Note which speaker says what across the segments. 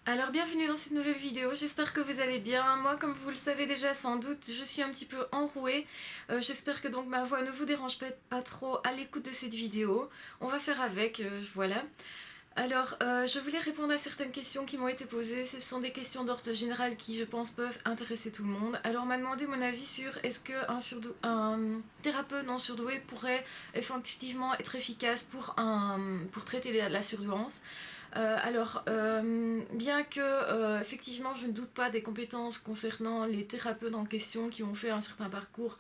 Speaker 1: Alors bienvenue dans cette nouvelle vidéo, j'espère que vous allez bien. Moi, comme vous le savez déjà sans doute, je suis un petit peu enrouée. J'espère que donc ma voix ne vous dérange pas trop à l'écoute de cette vidéo. On va faire avec, voilà. Alors, je voulais répondre à certaines questions qui m'ont été posées. Ce sont des questions d'ordre général qui, je pense, peuvent intéresser tout le monde. Alors, on m'a demandé mon avis sur est-ce qu'un thérapeute non surdoué pourrait effectivement être efficace pour traiter la surdouance. Bien que effectivement je ne doute pas des compétences concernant les thérapeutes en question qui ont fait un certain parcours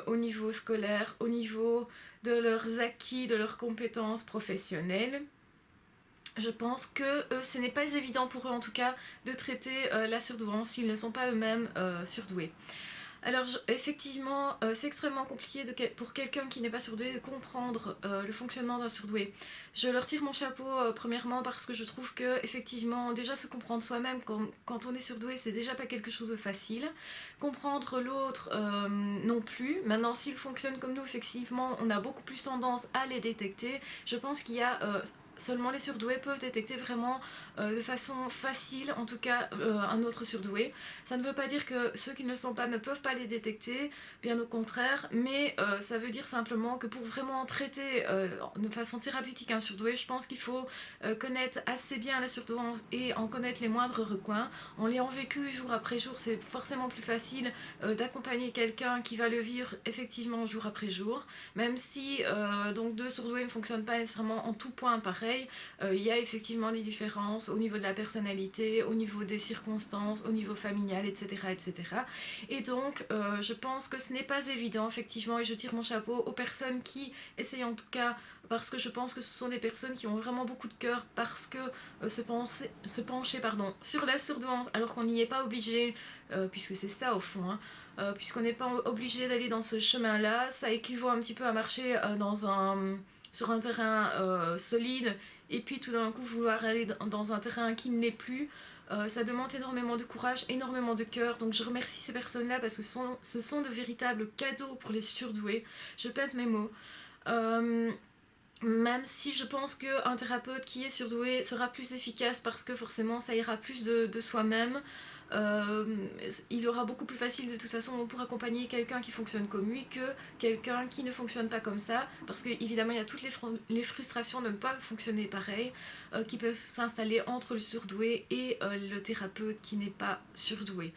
Speaker 1: au niveau scolaire, au niveau de leurs acquis, de leurs compétences professionnelles, je pense que ce n'est pas évident pour eux en tout cas de traiter la surdouance s'ils ne sont pas eux-mêmes surdoués. Alors effectivement, c'est extrêmement compliqué pour quelqu'un qui n'est pas surdoué de comprendre le fonctionnement d'un surdoué. Je leur tire mon chapeau premièrement parce que je trouve que effectivement déjà se comprendre soi-même quand on est surdoué, c'est déjà pas quelque chose de facile. Comprendre l'autre non plus. Maintenant, s'il fonctionne comme nous, effectivement, on a beaucoup plus tendance à les détecter. Je pense qu'il y a seulement les surdoués peuvent détecter vraiment de façon facile, en tout cas, un autre surdoué. Ça ne veut pas dire que ceux qui ne le sont pas ne peuvent pas les détecter, bien au contraire, mais ça veut dire simplement que pour vraiment traiter de façon thérapeutique un surdoué, je pense qu'il faut connaître assez bien la surdouance et en connaître les moindres recoins. En l'ayant vécu jour après jour, c'est forcément plus facile d'accompagner quelqu'un qui va le vivre effectivement jour après jour, même si donc deux surdoués ne fonctionnent pas nécessairement en tout point pareil. Il y a effectivement des différences au niveau de la personnalité, au niveau des circonstances, au niveau familial, etc. etc. Et donc, je pense que ce n'est pas évident, effectivement, et je tire mon chapeau aux personnes qui essayent en tout cas, parce que je pense que ce sont des personnes qui ont vraiment beaucoup de cœur, parce que se pencher sur la surdouance, alors qu'on n'y est pas obligé, puisque c'est ça au fond, hein, puisqu'on n'est pas obligé d'aller dans ce chemin-là, ça équivaut un petit peu à marcher sur un terrain solide et puis tout d'un coup vouloir aller dans un terrain qui ne l'est plus. Ça demande énormément de courage, énormément de cœur, donc je remercie ces personnes-là parce que ce sont de véritables cadeaux pour les surdoués. Je pèse mes mots. Euh, Même si je pense qu'un thérapeute qui est surdoué sera plus efficace parce que forcément ça ira plus de soi-même. Euh, il aura beaucoup plus facile de toute façon pour accompagner quelqu'un qui fonctionne comme lui que quelqu'un qui ne fonctionne pas comme ça, parce qu'évidemment il y a toutes les frustrations de ne pas fonctionner pareil qui peuvent s'installer entre le surdoué et le thérapeute qui n'est pas surdoué.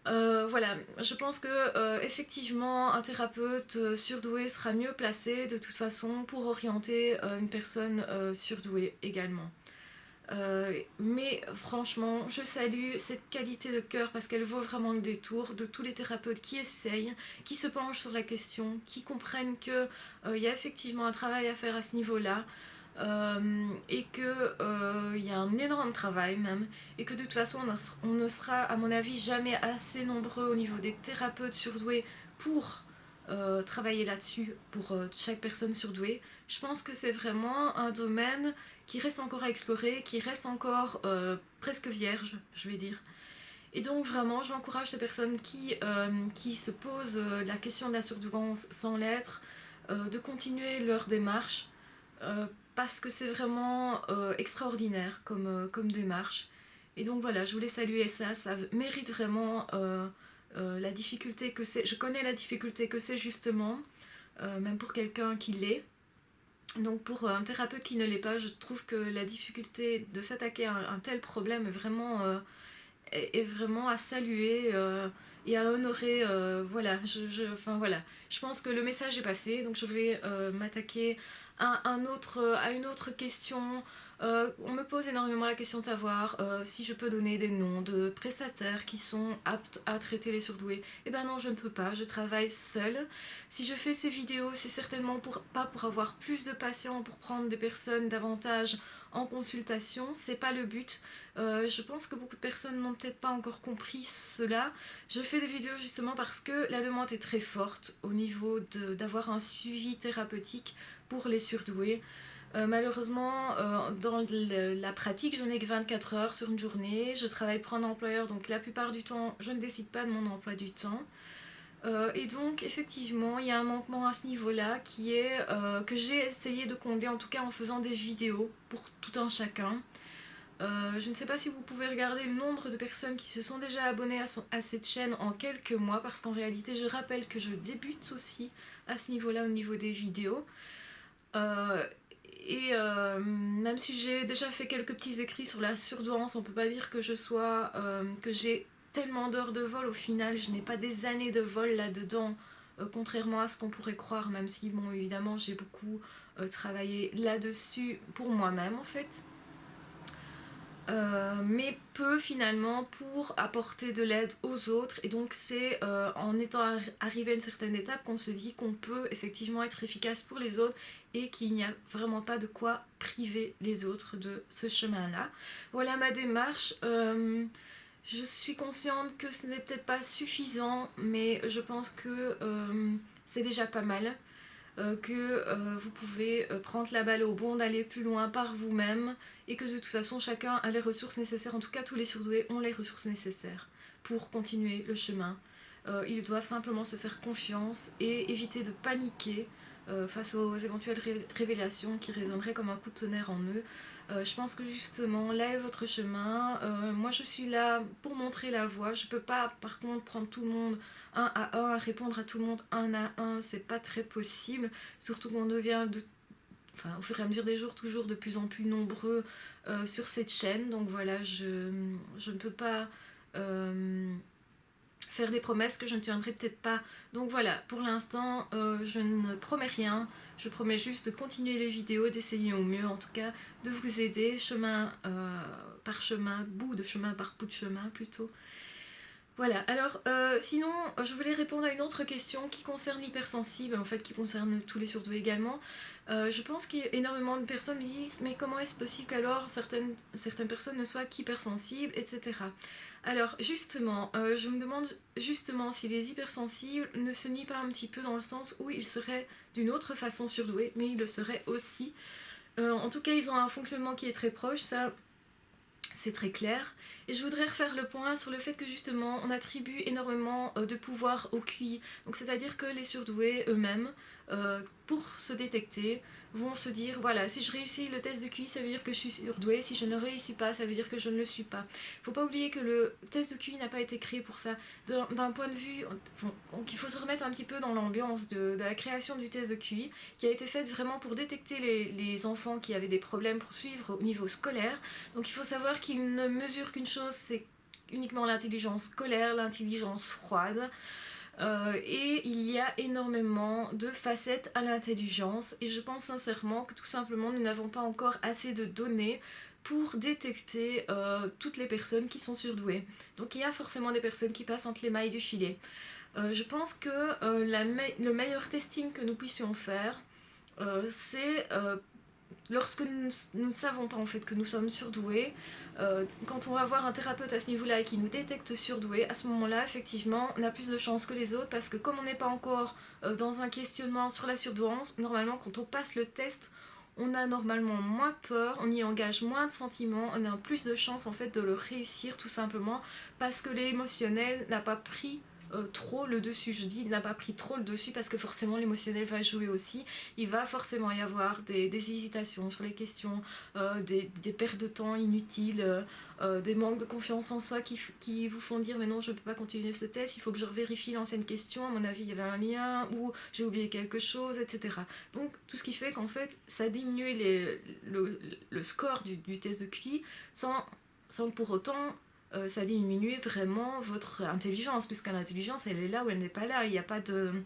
Speaker 1: Voilà, je pense que effectivement un thérapeute surdoué sera mieux placé de toute façon pour orienter une personne surdouée également. Mais franchement, je salue cette qualité de cœur parce qu'elle vaut vraiment le détour de tous les thérapeutes qui essayent, qui se penchent sur la question, qui comprennent qu'il y a effectivement un travail à faire à ce niveau-là. Et que il y a un énorme travail même, et que de toute façon on ne sera à mon avis jamais assez nombreux au niveau des thérapeutes surdoués pour travailler là-dessus pour chaque personne surdouée. Je pense que c'est vraiment un domaine qui reste encore à explorer, qui reste encore presque vierge, je vais dire. Et donc vraiment, j'encourage ces personnes qui se posent la question de la surdouance sans l'être, de continuer leur démarche, euh, parce que c'est vraiment extraordinaire comme démarche. Et donc voilà, je voulais saluer ça, ça mérite vraiment la difficulté que c'est. Je connais la difficulté que c'est justement, même pour quelqu'un qui l'est. Donc pour un thérapeute qui ne l'est pas, je trouve que la difficulté de s'attaquer à un tel problème est vraiment à saluer et à honorer. Voilà, enfin, voilà, je pense que le message est passé, donc je vais m'attaquer à une autre question. On me pose énormément la question de savoir si je peux donner des noms de prestataires qui sont aptes à traiter les surdoués. Eh ben non, je ne peux pas, je travaille seule. Si je fais ces vidéos, c'est certainement pas pour avoir plus de patients, pour prendre des personnes davantage en consultation, c'est pas le but. Je pense que beaucoup de personnes n'ont peut-être pas encore compris cela. Je fais des vidéos justement parce que la demande est très forte au niveau d'avoir un suivi thérapeutique pour les surdoués. Malheureusement, dans la pratique, je n'ai que 24 heures sur une journée. Je travaille pour un employeur, donc la plupart du temps, je ne décide pas de mon emploi du temps. Et donc, effectivement, il y a un manquement à ce niveau-là qui est que j'ai essayé de combler, en tout cas en faisant des vidéos pour tout un chacun. Je ne sais pas si vous pouvez regarder le nombre de personnes qui se sont déjà abonnées à cette chaîne en quelques mois, parce qu'en réalité, je rappelle que je débute aussi à ce niveau-là, au niveau des vidéos. Euh, Même si j'ai déjà fait quelques petits écrits sur la surdouance, on peut pas dire que que j'ai tellement d'heures de vol. Au final, je n'ai pas des années de vol là-dedans, contrairement à ce qu'on pourrait croire, même si, bon, évidemment, j'ai beaucoup travaillé là-dessus pour moi-même, en fait. Mais peu finalement pour apporter de l'aide aux autres, et donc c'est en étant arrivé à une certaine étape qu'on se dit qu'on peut effectivement être efficace pour les autres et qu'il n'y a vraiment pas de quoi priver les autres de ce chemin-là. Voilà ma démarche. Je suis consciente que ce n'est peut-être pas suffisant, mais je pense que c'est déjà pas mal. Que vous pouvez prendre la balle au bond, d'aller plus loin par vous-même, et que de toute façon chacun a les ressources nécessaires, en tout cas tous les surdoués ont les ressources nécessaires pour continuer le chemin. Ils doivent simplement se faire confiance et éviter de paniquer face aux éventuelles révélations qui résonneraient comme un coup de tonnerre en eux. Je pense que justement, là est votre chemin. Moi, je suis là pour montrer la voie. Je peux pas, par contre, prendre tout le monde un à un, répondre à tout le monde un à un. C'est pas très possible. Surtout qu'on devient, au fur et à mesure des jours, toujours de plus en plus nombreux sur cette chaîne. Donc voilà, je ne peux pas faire des promesses que je ne tiendrai peut-être pas. Donc voilà, pour l'instant, je ne promets rien. Je promets juste de continuer les vidéos, d'essayer au mieux, en tout cas, de vous aider, chemin par chemin, bout de chemin par bout de chemin plutôt. Voilà, alors sinon, je voulais répondre à une autre question qui concerne l'hypersensible, en fait, qui concerne tous les surdoués également. Je pense qu'il y a énormément de personnes qui disent mais comment est-ce possible qu'alors certaines personnes ne soient qu'hypersensibles, etc. Alors justement, je me demande justement si les hypersensibles ne se nient pas un petit peu dans le sens où ils seraient d'une autre façon surdoués, mais ils le seraient aussi. En tout cas, ils ont un fonctionnement qui est très proche, ça c'est très clair. Et je voudrais refaire le point sur le fait que justement on attribue énormément de pouvoir au QI. Donc c'est-à-dire que les surdoués eux-mêmes, pour se détecter, vont se dire voilà, si je réussis le test de QI, ça veut dire que je suis surdoué. Si je ne réussis pas, ça veut dire que je ne le suis pas. Faut pas oublier que le test de QI n'a pas été créé pour ça. D'un point de vue, donc il faut se remettre un petit peu dans l'ambiance de la création du test de QI, qui a été faite vraiment pour détecter les enfants qui avaient des problèmes pour suivre au niveau scolaire. Donc il faut savoir qu'il ne mesure qu'une chose, c'est uniquement l'intelligence scolaire, l'intelligence froide. Et il y a énormément de facettes à l'intelligence, et je pense sincèrement que tout simplement nous n'avons pas encore assez de données pour détecter toutes les personnes qui sont surdouées. Donc il y a forcément des personnes qui passent entre les mailles du filet. Je pense que le meilleur testing que nous puissions faire, c'est lorsque nous ne savons pas en fait que nous sommes surdoués, quand on va voir un thérapeute à ce niveau-là et qui nous détecte surdoués, à ce moment-là, effectivement, on a plus de chances que les autres, parce que comme on n'est pas encore dans un questionnement sur la surdouance, normalement, quand on passe le test, on a normalement moins peur, on y engage moins de sentiments, on a plus de chances en fait de le réussir tout simplement parce que l'émotionnel n'a pas pris trop le dessus. Je dis n'a pas pris trop le dessus parce que forcément l'émotionnel va jouer aussi. Il va forcément y avoir des hésitations sur les questions, des pertes de temps inutiles, des manques de confiance en soi qui vous font dire mais non, je ne peux pas continuer ce test, il faut que je vérifie l'ancienne question, à mon avis il y avait un lien ou j'ai oublié quelque chose, etc. Donc tout ce qui fait qu'en fait ça diminue le score du test de QI sans pour autant ça diminue vraiment votre intelligence, puisque l'intelligence elle est là où elle n'est pas là, il n'y a pas de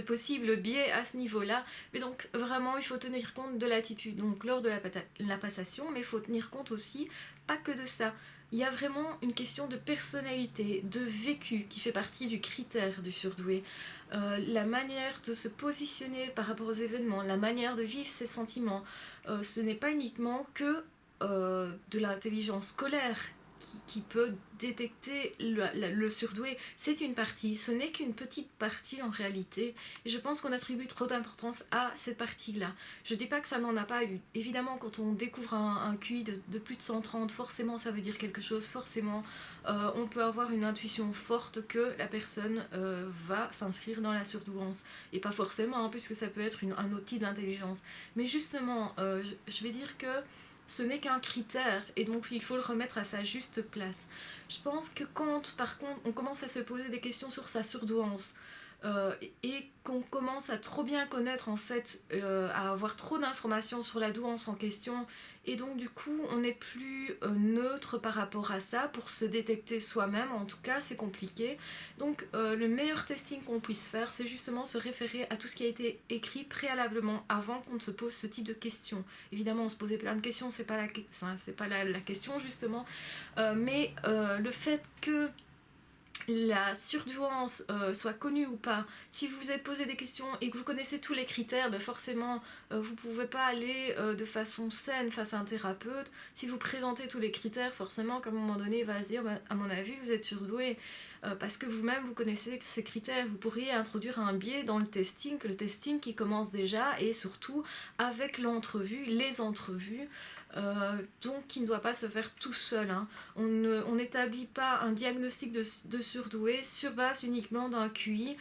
Speaker 1: possible biais à ce niveau-là. Mais donc vraiment il faut tenir compte de l'attitude donc lors de la passation, mais il faut tenir compte aussi pas que de ça. Il y a vraiment une question de personnalité, de vécu qui fait partie du critère du surdoué. La manière de se positionner par rapport aux événements, la manière de vivre ses sentiments, ce n'est pas uniquement que de l'intelligence scolaire qui peut détecter le surdoué. C'est une partie, ce n'est qu'une petite partie en réalité, et je pense qu'on attribue trop d'importance à cette partie-là. Je dis pas que ça n'en a pas eu. Évidemment, quand on découvre un QI de plus de 130, forcément ça veut dire quelque chose, forcément on peut avoir une intuition forte que la personne va s'inscrire dans la surdouance. Et pas forcément, hein, puisque ça peut être un autre type d'intelligence. Mais justement, je vais dire que ce n'est qu'un critère et donc il faut le remettre à sa juste place. Je pense que quand par contre on commence à se poser des questions sur sa surdouance, et qu'on commence à trop bien connaître en fait, à avoir trop d'informations sur la douance en question, et donc du coup on n'est plus neutre par rapport à ça pour se détecter soi-même, en tout cas c'est compliqué. Donc le meilleur testing qu'on puisse faire, c'est justement se référer à tout ce qui a été écrit préalablement avant qu'on ne se pose ce type de questions. Évidemment on se posait plein de questions, c'est pas la question justement, mais le fait que la surdouance soit connue ou pas, si vous vous êtes posé des questions et que vous connaissez tous les critères, ben forcément vous ne pouvez pas aller de façon saine face à un thérapeute. Si vous présentez tous les critères, forcément qu'à un moment donné il va se dire ben, à mon avis vous êtes surdoué, parce que vous-même vous connaissez ces critères. Vous pourriez introduire un biais dans le testing qui commence déjà, et surtout avec l'entrevue, les entrevues, donc qui ne doit pas se faire tout seul, hein. On n'établit pas un diagnostic de surdoué sur base uniquement d'un QI,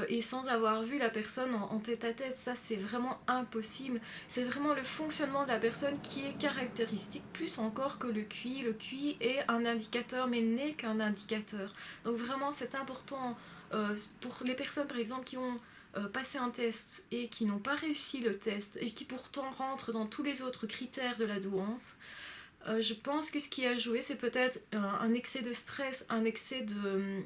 Speaker 1: et sans avoir vu la personne en tête à tête. Ça c'est vraiment impossible. C'est vraiment le fonctionnement de la personne qui est caractéristique, plus encore que le QI. Le QI est un indicateur mais n'est qu'un indicateur. Donc vraiment c'est important, pour les personnes par exemple qui ont passer un test et qui n'ont pas réussi le test et qui pourtant rentrent dans tous les autres critères de la douance, je pense que ce qui a joué c'est peut-être un excès de stress, un excès de...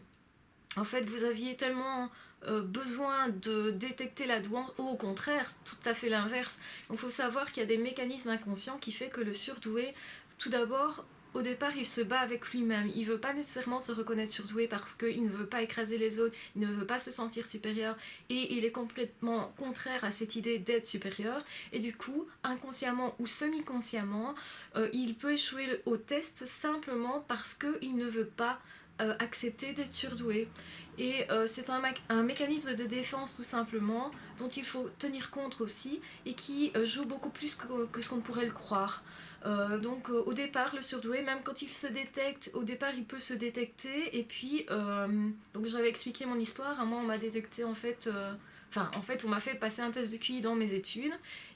Speaker 1: En fait vous aviez tellement besoin de détecter la douance, ou au contraire, tout à fait l'inverse. Donc il faut savoir qu'il y a des mécanismes inconscients qui fait que le surdoué, tout d'abord, au départ, il se bat avec lui-même. Il ne veut pas nécessairement se reconnaître surdoué parce qu'il ne veut pas écraser les autres, il ne veut pas se sentir supérieur, et il est complètement contraire à cette idée d'être supérieur. Et du coup, inconsciemment ou semi-consciemment, il peut échouer au test simplement parce qu'il ne veut pas accepter d'être surdoué. Et c'est un mécanisme de défense tout simplement, dont il faut tenir compte aussi, et qui joue beaucoup plus que ce qu'on pourrait le croire. Donc au départ, le surdoué, même quand il se détecte, au départ il peut se détecter, et puis donc j'avais expliqué mon histoire. Moi on m'a détecté en fait, en fait on m'a fait passer un test de QI dans mes études,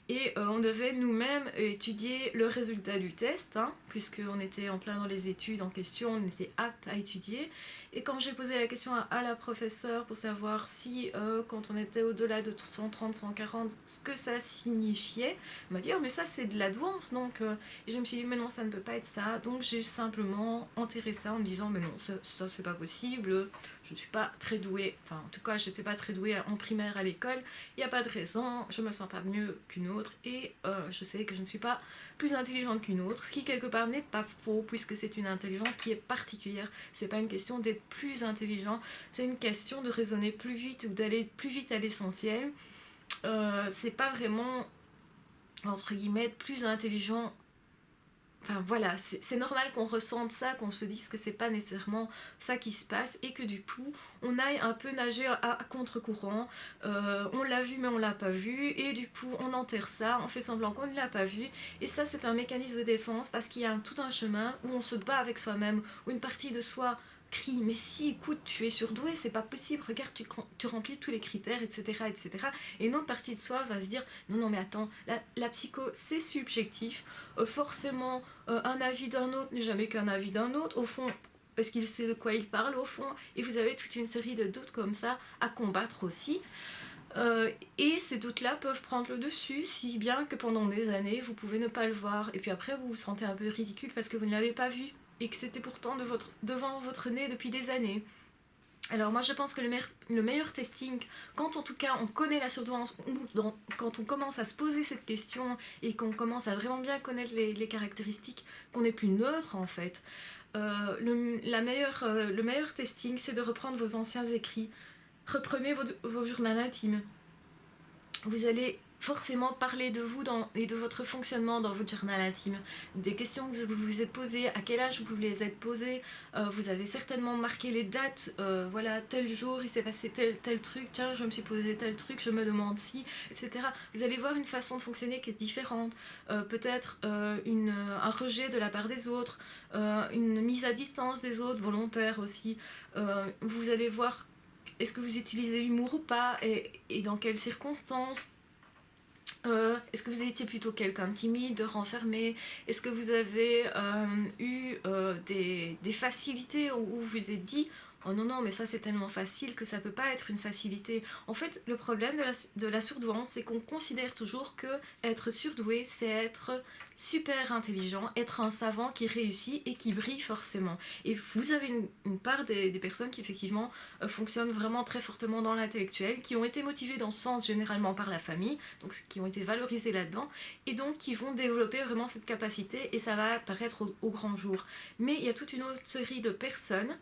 Speaker 1: et on devait nous-mêmes étudier le résultat du test, hein, puisqu'on était en plein dans les études en question, on était apte à étudier. Et quand j'ai posé la question à la professeure pour savoir si quand on était au-delà de 130, 140, ce que ça signifiait, elle m'a dit oh mais ça c'est de la douance, donc et je me suis dit mais non, ça ne peut pas être ça. Donc j'ai simplement enterré ça en me disant mais non, ça c'est pas possible, je ne suis pas très douée, enfin en tout cas j'étais pas très douée en primaire à l'école, il n'y a pas de raison, je me sens pas mieux qu'une autre, et je sais que je ne suis pas plus intelligente qu'une autre, ce qui quelque part n'est pas faux puisque c'est une intelligence qui est particulière. C'est pas une question d'être plus intelligent, c'est une question de raisonner plus vite ou d'aller plus vite à l'essentiel. C'est pas vraiment entre guillemets plus intelligent. Enfin voilà, c'est normal qu'on ressente ça, qu'on se dise que c'est pas nécessairement ça qui se passe, et que du coup on aille un peu nager à contre-courant. On l'a vu mais on l'a pas vu, et du coup on enterre ça, on fait semblant qu'on ne l'a pas vu, et ça c'est un mécanisme de défense parce qu'il y a tout un chemin où on se bat avec soi-même, où une partie de soi crie mais si écoute tu es surdoué, c'est pas possible, regarde tu remplis tous les critères, etc., etc. Et une autre partie de soi va se dire non mais attends, la psycho c'est subjectif, forcément un avis d'un autre n'est jamais qu'un avis d'un autre, au fond est-ce qu'il sait de quoi il parle au fond, et vous avez toute une série de doutes comme ça à combattre aussi. Et ces doutes-là peuvent prendre le dessus, si bien que pendant des années vous pouvez ne pas le voir, et puis après vous vous sentez un peu ridicule parce que vous ne l'avez pas vu et que c'était pourtant devant votre nez depuis des années. Alors moi je pense que le meilleur testing, quand en tout cas on connaît la surdouance, ou quand on commence à se poser cette question et qu'on commence à vraiment bien connaître les caractéristiques, qu'on est plus neutre en fait, le meilleur testing c'est de reprendre vos anciens écrits. Reprenez vos journaux intimes. Vous allez forcément parler de vous et de votre fonctionnement dans votre journal intime, des questions que vous vous êtes posées, à quel âge vous les êtes posées, vous avez certainement marqué les dates, voilà, tel jour il s'est passé tel truc, tiens je me suis posé tel truc, je me demande si, etc. Vous allez voir une façon de fonctionner qui est différente, peut-être un rejet de la part des autres, une mise à distance des autres, volontaire aussi, vous allez voir est-ce que vous utilisez l'humour ou pas, et dans quelles circonstances. Est-ce que vous étiez plutôt quelqu'un de timide, de renfermé? Est-ce que vous avez eu des facilités où vous vous êtes dit oh non, non, mais ça c'est tellement facile que ça peut pas être une facilité. En fait, le problème de la surdouance, c'est qu'on considère toujours que être surdoué, c'est être super intelligent, être un savant qui réussit et qui brille forcément. Et vous avez une part des personnes qui effectivement fonctionnent vraiment très fortement dans l'intellectuel, qui ont été motivées dans ce sens généralement par la famille, donc qui ont été valorisées là-dedans, et donc qui vont développer vraiment cette capacité et ça va apparaître au grand jour. Mais il y a toute une autre série de personnes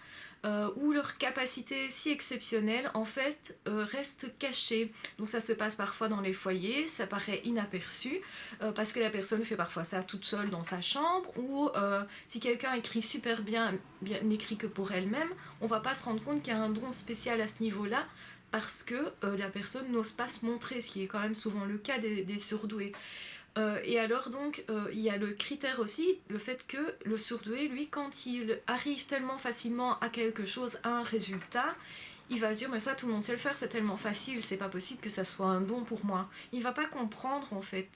Speaker 1: où leur capacité si exceptionnelle en fait reste cachée. Donc ça se passe parfois dans les foyers, ça paraît inaperçu parce que la personne fait parfois ça toute seule dans sa chambre ou si quelqu'un écrit super bien, n'écrit que pour elle-même, on va pas se rendre compte qu'il y a un don spécial à ce niveau-là parce que la personne n'ose pas se montrer, ce qui est quand même souvent le cas des surdoués. Et alors donc, il y a le critère aussi, le fait que le surdoué, lui, quand il arrive tellement facilement à quelque chose, à un résultat, il va se dire mais ça tout le monde sait le faire, c'est tellement facile, c'est pas possible que ça soit un don pour moi. Il va pas comprendre en fait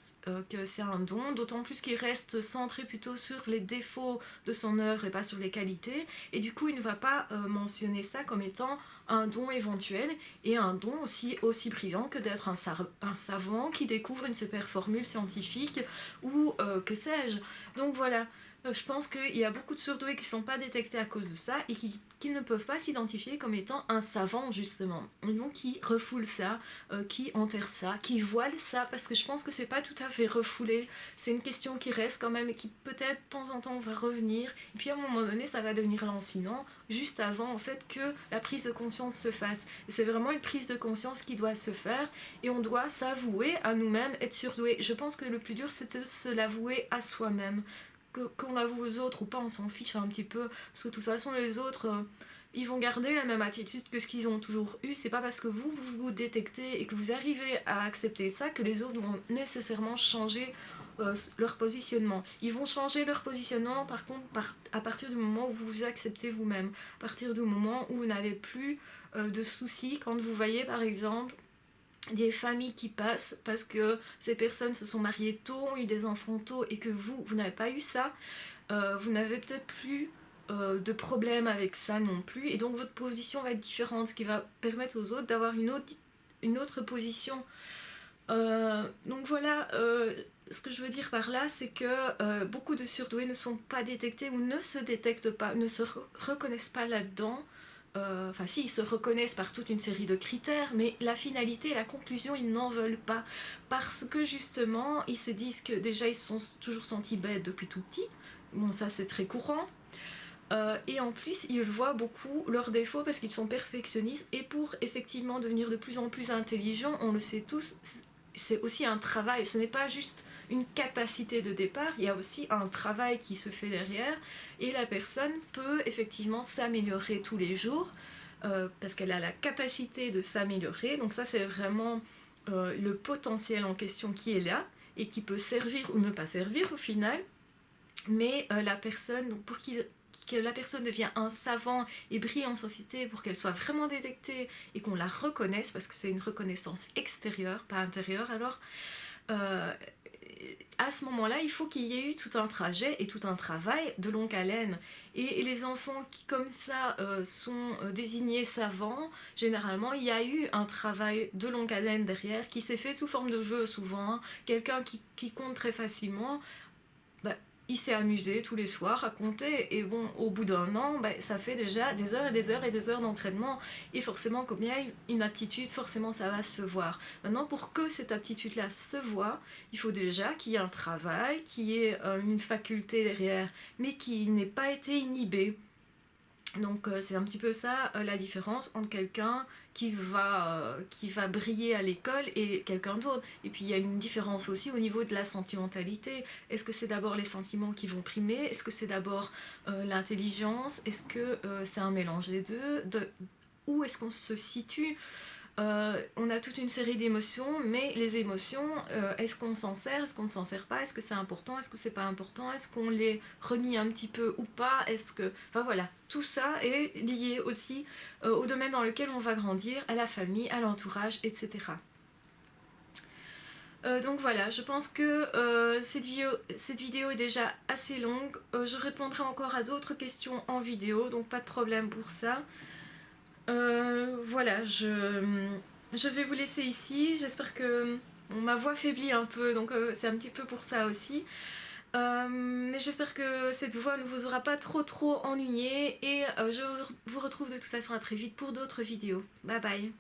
Speaker 1: que c'est un don, d'autant plus qu'il reste centré plutôt sur les défauts de son œuvre et pas sur les qualités, et du coup il ne va pas mentionner ça comme étant un don éventuel et un don aussi brillant que d'être un savant qui découvre une super formule scientifique ou que sais-je. Donc voilà, je pense qu'il y a beaucoup de surdoués qui ne sont pas détectés à cause de ça et qui ne peuvent pas s'identifier comme étant un savant justement. Et donc qui refoulent ça, qui enterrent ça, qui voilent ça, parce que je pense que c'est pas tout à fait refoulé. C'est une question qui reste quand même et qui peut-être de temps en temps va revenir. Et puis à un moment donné, ça va devenir lancinant, juste avant en fait que la prise de conscience se fasse. Et c'est vraiment une prise de conscience qui doit se faire et on doit s'avouer à nous-mêmes être surdoué. Je pense que le plus dur c'est de se l'avouer à soi-même. Qu'on l'avoue aux autres ou pas, on s'en fiche un petit peu, parce que de toute façon les autres ils vont garder la même attitude que ce qu'ils ont toujours eu. C'est pas parce que vous détectez et que vous arrivez à accepter ça que les autres vont nécessairement changer leur positionnement. Ils vont changer leur positionnement par contre à partir du moment où vous vous acceptez vous-même, à partir du moment où vous n'avez plus de soucis quand vous voyez par exemple des familles qui passent parce que ces personnes se sont mariées tôt, ont eu des enfants tôt et que vous n'avez pas eu ça, vous n'avez peut-être plus de problème avec ça non plus et donc votre position va être différente, ce qui va permettre aux autres d'avoir une autre position. Donc voilà, ce que je veux dire par là, c'est que beaucoup de surdoués ne sont pas détectés ou ne se détectent pas, ne se reconnaissent pas là-dedans. Enfin si, ils se reconnaissent par toute une série de critères, mais la finalité et la conclusion, ils n'en veulent pas. Parce que justement, ils se disent que déjà, ils se sont toujours sentis bêtes depuis tout petit. Bon, ça c'est très courant. Et en plus, ils voient beaucoup leurs défauts parce qu'ils sont perfectionnistes. Et pour effectivement devenir de plus en plus intelligents, on le sait tous, c'est aussi un travail. Ce n'est pas juste une capacité de départ, il y a aussi un travail qui se fait derrière. Et la personne peut effectivement s'améliorer tous les jours parce qu'elle a la capacité de s'améliorer. Donc ça, c'est vraiment le potentiel en question qui est là et qui peut servir ou ne pas servir au final. Mais la personne, donc que la personne devient un savant et brille en société pour qu'elle soit vraiment détectée et qu'on la reconnaisse, parce que c'est une reconnaissance extérieure, pas intérieure, alors euh, à ce moment-là, il faut qu'il y ait eu tout un trajet et tout un travail de longue haleine. Et les enfants qui, comme ça, sont désignés savants, généralement, il y a eu un travail de longue haleine derrière qui s'est fait sous forme de jeu souvent. Quelqu'un qui compte très facilement, bah, il s'est amusé tous les soirs à compter et bon, au bout d'un an, ça fait déjà des heures et des heures et des heures d'entraînement et forcément comme il y a une aptitude, forcément ça va se voir. Maintenant pour que cette aptitude-là se voit, il faut déjà qu'il y ait un travail, qu'il y ait une faculté derrière, mais qui n'ait pas été inhibé. Donc c'est un petit peu ça la différence entre quelqu'un qui va briller à l'école et quelqu'un d'autre. Et puis il y a une différence aussi au niveau de la sentimentalité. Est-ce que c'est d'abord les sentiments qui vont primer? Est-ce que c'est d'abord l'intelligence? Est-ce que c'est un mélange des deux? Où est-ce qu'on se situe? On a toute une série d'émotions, mais les émotions, est-ce qu'on s'en sert, est-ce qu'on ne s'en sert pas, est-ce que c'est important, est-ce que c'est pas important, est-ce qu'on les renie un petit peu ou pas, est-ce que... Enfin voilà, tout ça est lié aussi au domaine dans lequel on va grandir, à la famille, à l'entourage, etc. Donc voilà, je pense que cette vidéo est déjà assez longue. Je répondrai encore à d'autres questions en vidéo, donc pas de problème pour ça. Voilà, je vais vous laisser ici. J'espère que ma voix faiblit un peu, donc c'est un petit peu pour ça aussi. Mais j'espère que cette voix ne vous aura pas trop ennuyé et je vous retrouve de toute façon à très vite pour d'autres vidéos. Bye bye.